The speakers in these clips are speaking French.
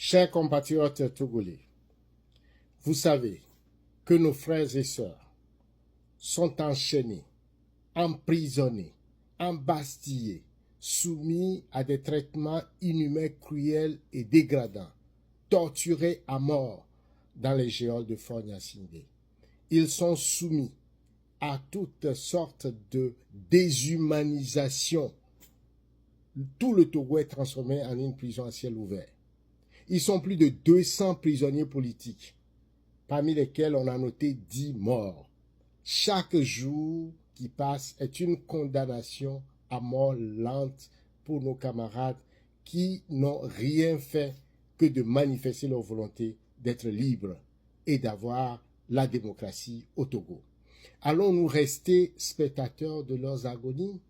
Chers compatriotes togolais, vous savez que nos frères et sœurs sont enchaînés, emprisonnés, embastillés, soumis à des traitements inhumains, cruels et dégradants, torturés à mort dans les geôles de Fort Gnassingbé. Ils sont soumis à toutes sortes de déshumanisation. Tout le Togo est transformé en une prison à ciel ouvert. Ils sont plus de 200 prisonniers politiques, parmi lesquels on a noté 10 morts. Chaque jour qui passe est une condamnation à mort lente pour nos camarades qui n'ont rien fait que de manifester leur volonté d'être libres et d'avoir la démocratie au Togo. Allons-nous rester spectateurs de leurs agonies?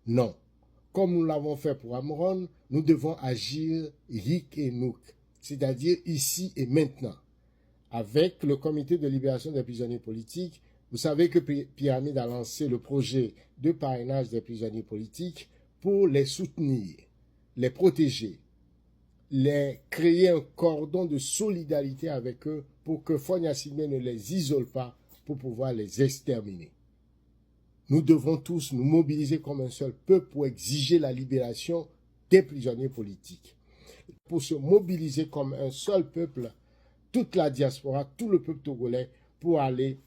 Non. Comme nous l'avons fait pour Amron, nous devons agir hic et nunc, c'est-à-dire ici et maintenant. Avec le comité de libération des prisonniers politiques, vous savez que Pyramide a lancé le projet de parrainage des prisonniers politiques pour les soutenir, les protéger, les créer un cordon de solidarité avec eux pour que Fort Gnassingbé ne les isole pas pour pouvoir les exterminer. Nous devons tous nous mobiliser comme un seul peuple pour exiger la libération des prisonniers politiques. Pour se mobiliser comme un seul peuple, toute la diaspora, tout le peuple togolais, pour aller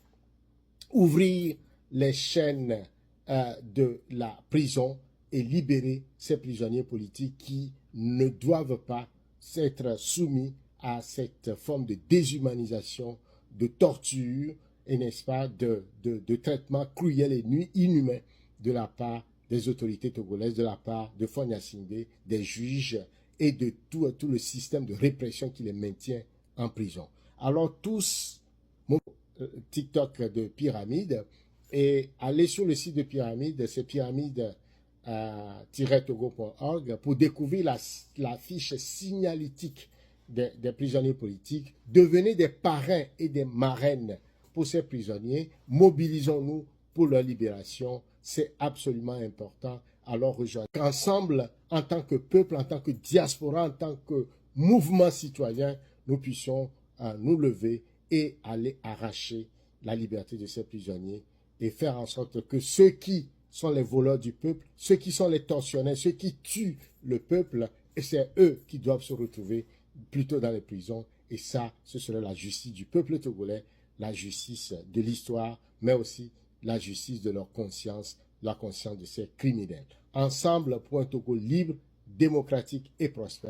ouvrir les chaînes de la prison et libérer ces prisonniers politiques qui ne doivent pas être soumis à cette forme de déshumanisation, de torture, et n'est-ce pas, de traitement cruel et inhumain de la part des autorités togolaises, de la part de Fort Gnassingbé, des juges et de tout le système de répression qui les maintient en prison. Alors tous, mon TikTok de Pyramide, et allez sur le site de Pyramide, c'est pyramide-togo.org, pour découvrir la fiche signalétique des prisonniers politiques. Devenez des parrains et des marraines pour ces prisonniers. Mobilisons-nous pour leur libération. C'est absolument important. Alors rejoignons ensemble, en tant que peuple, en tant que diaspora, en tant que mouvement citoyen, nous puissions nous lever et aller arracher la liberté de ces prisonniers et faire en sorte que ceux qui sont les voleurs du peuple, ceux qui sont les tortionnaires, ceux qui tuent le peuple, et c'est eux qui doivent se retrouver plutôt dans les prisons. Et ça, ce serait la justice du peuple togolais, la justice de l'histoire, mais aussi la justice de leur conscience, la conscience de ces criminels. Ensemble pour un Togo libre, démocratique et prospère.